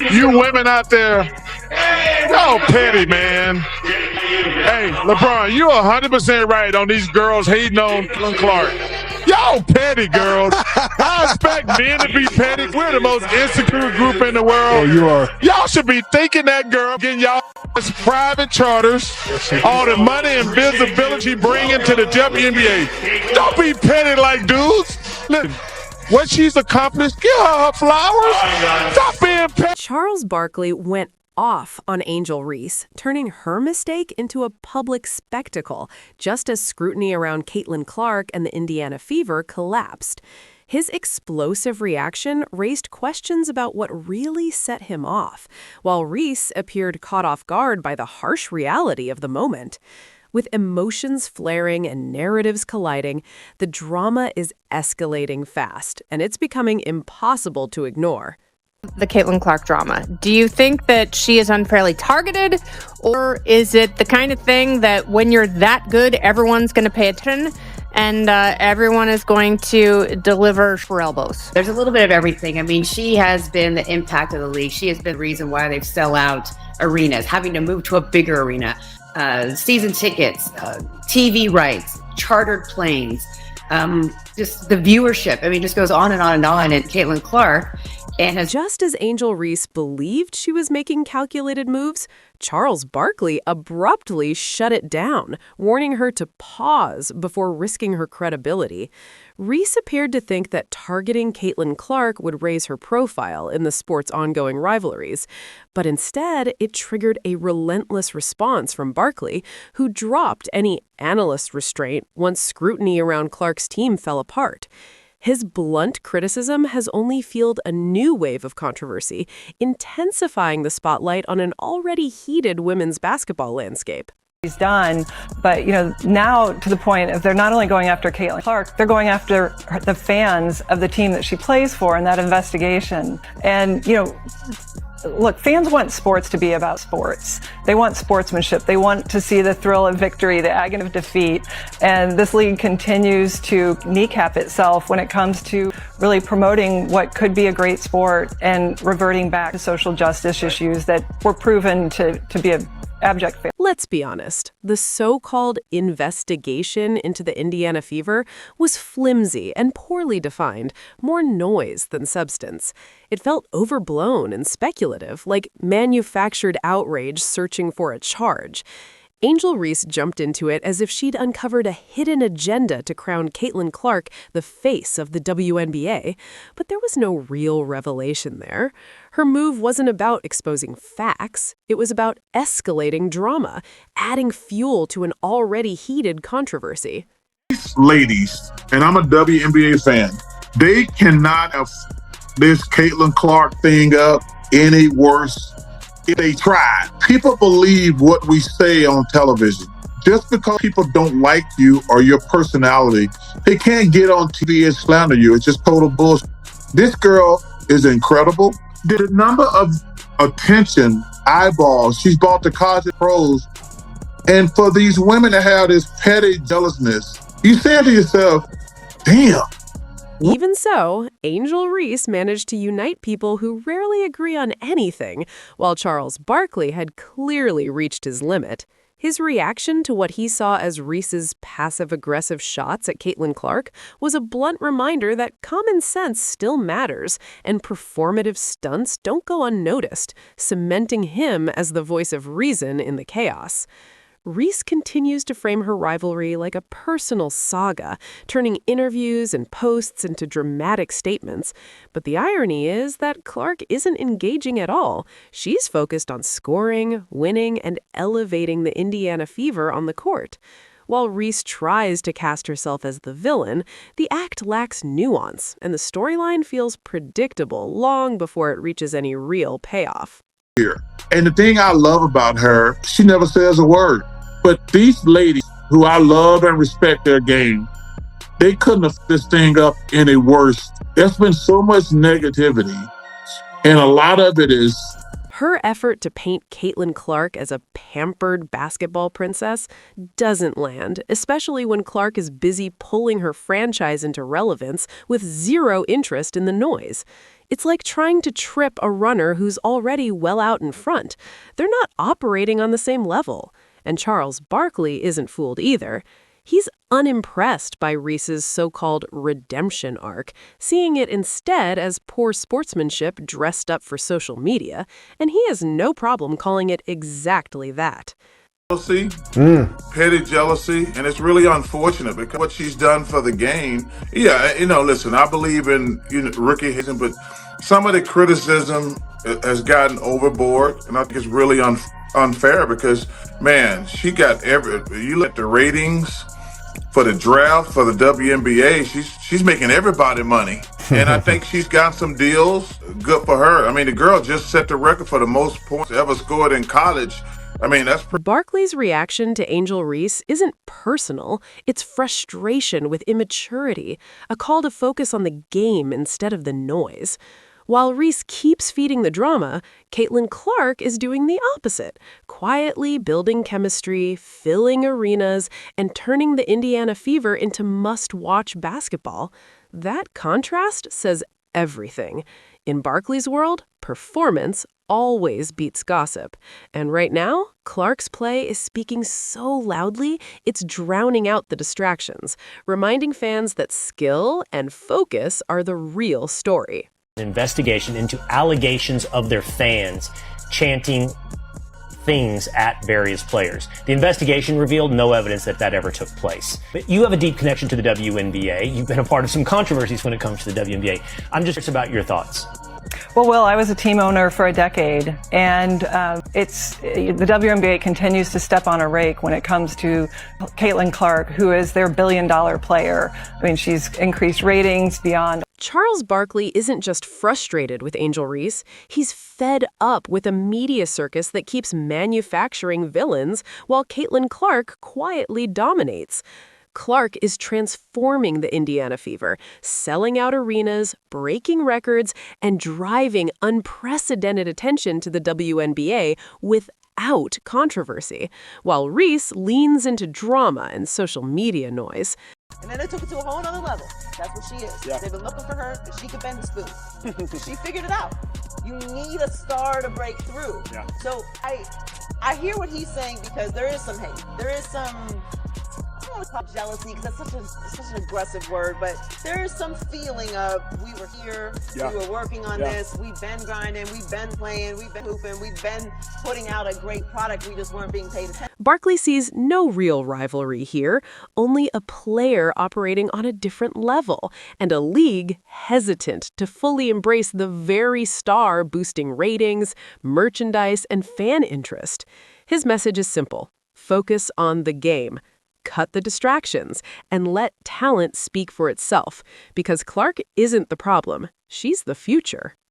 You women out there, y'all petty, man. Hey, LeBron, you 100% right on these girls hating on Caitlin Clark. Y'all petty girls. I expect men to be petty. We're the most insecure group in the world. Yeah, you are. Y'all should be thanking that girl getting y'all private charters, all the money and visibility bringing to the WNBA. Don't be petty like dudes. Listen, what she's accomplished, give her flowers. Stop being petty. Charles Barkley went off on Angel Reese, turning her mistake into a public spectacle, just as scrutiny around Caitlin Clark and the Indiana Fever collapsed. His explosive reaction raised questions about what really set him off, while Reese appeared caught off guard by the harsh reality of the moment. With emotions flaring and narratives colliding, the drama is escalating fast, and it's becoming impossible to ignore. The Caitlin Clark drama. Do you think that she is unfairly targeted, or is it the kind of thing that when you're that good, everyone's going to pay attention and everyone is going to deliver for elbows? There's a little bit of everything. I mean, she has been the impact of the league. She has been the reason why they've sell out arenas, having to move to a bigger arena, season tickets, TV rights, chartered planes, just the viewership. I mean, just goes on and on and on. And Caitlin Clark, and just as Angel Reese believed she was making calculated moves, Charles Barkley abruptly shut it down, warning her to pause before risking her credibility. Reese appeared to think that targeting Caitlin Clark would raise her profile in the sport's ongoing rivalries, but instead it triggered a relentless response from Barkley, who dropped any analyst restraint once scrutiny around Clark's team fell apart. His blunt criticism has only fueled a new wave of controversy, intensifying the spotlight on an already heated women's basketball landscape. He's done, but now to the point of they're not only going after Caitlin Clark, they're going after the fans of the team that she plays for in that investigation. And look, fans want sports to be about sports. They want sportsmanship. They want to see the thrill of victory, the agony of defeat. And this league continues to kneecap itself when it comes to really promoting what could be a great sport and reverting back to social justice issues that were proven to be an abject failure. Let's be honest, the so-called investigation into the Indiana Fever was flimsy and poorly defined, more noise than substance. It felt overblown and speculative, like manufactured outrage searching for a charge. Angel Reese jumped into it as if she'd uncovered a hidden agenda to crown Caitlin Clark the face of the WNBA, but there was no real revelation there. Her move wasn't about exposing facts. It was about escalating drama, adding fuel to an already heated controversy. These ladies, and I'm a WNBA fan, they cannot have this Caitlin Clark thing up any worse. If they tried, people believe what we say on television. Just because people don't like you or your personality, they can't get on TV and slander you. It's just total bullshit. This girl is incredible. The number of attention, eyeballs she's brought to college pros, and for these women to have this petty jealousness, you say to yourself, damn. Even so, Angel Reese managed to unite people who rarely agree on anything, while Charles Barkley had clearly reached his limit. His reaction to what he saw as Reese's passive-aggressive shots at Caitlin Clark was a blunt reminder that common sense still matters, and performative stunts don't go unnoticed, cementing him as the voice of reason in the chaos. Reese continues to frame her rivalry like a personal saga, turning interviews and posts into dramatic statements. But the irony is that Clark isn't engaging at all. She's focused on scoring, winning, and elevating the Indiana Fever on the court. While Reese tries to cast herself as the villain, the act lacks nuance, and the storyline feels predictable long before it reaches any real payoff. And the thing I love about her, she never says a word. But these ladies, who I love and respect their game, they couldn't have this thing up any worse. There's been so much negativity, and a lot of it is... Her effort to paint Caitlin Clark as a pampered basketball princess doesn't land, especially when Clark is busy pulling her franchise into relevance with zero interest in the noise. It's like trying to trip a runner who's already well out in front. They're not operating on the same level. And Charles Barkley isn't fooled either. He's unimpressed by Reese's so-called redemption arc, seeing it instead as poor sportsmanship dressed up for social media, and he has no problem calling it exactly that. Jealousy, petty jealousy, and it's really unfortunate because what she's done for the game. Yeah, listen, I believe in rookie hazing, but some of the criticism has gotten overboard, and I think it's really unfair because, man, she got you look at the ratings for the draft for the WNBA, she's making everybody money. And I think she's got some deals. Good for her. I mean, the girl just set the record for the most points ever scored in college. I mean, that's Barkley's reaction to Angel Reese isn't personal. It's frustration with immaturity, a call to focus on the game instead of the noise. While Reese keeps feeding the drama, Caitlin Clark is doing the opposite, quietly building chemistry, filling arenas, and turning the Indiana Fever into must-watch basketball. That contrast says everything. In Barkley's world, performance always beats gossip. And right now, Clark's play is speaking so loudly, it's drowning out the distractions, reminding fans that skill and focus are the real story. Investigation into allegations of their fans chanting things at various players. The investigation revealed no evidence that ever took place. But you have a deep connection to the WNBA. You've been a part of some controversies when it comes to the WNBA. I'm just curious about your thoughts. Well, Will, I was a team owner for a decade, and the WNBA continues to step on a rake when it comes to Caitlin Clark, who is their billion-dollar player. I mean, she's increased ratings beyond. Charles Barkley isn't just frustrated with Angel Reese, he's fed up with a media circus that keeps manufacturing villains while Caitlin Clark quietly dominates. Clark is transforming the Indiana Fever, selling out arenas, breaking records, and driving unprecedented attention to the WNBA without controversy, while Reese leans into drama and social media noise. And then they took it to a whole other level. That's what she is. Yeah. They've been looking for her if she could bend the spoon. She figured it out. You need a star to break through. Yeah. So I hear what he's saying because there is some hate. There is some, I don't want to call it jealousy because that's such an aggressive word, but there is some feeling of we were here, we were working on this, we've been grinding, we've been playing, we've been hooping, we've been putting out a great product, we just weren't being paid attention. Barkley sees no real rivalry here, only a player operating on a different level, and a league hesitant to fully embrace the very star boosting ratings, merchandise, and fan interest. His message is simple: focus on the game. Cut the distractions and let talent speak for itself, because Clark isn't the problem. She's the future.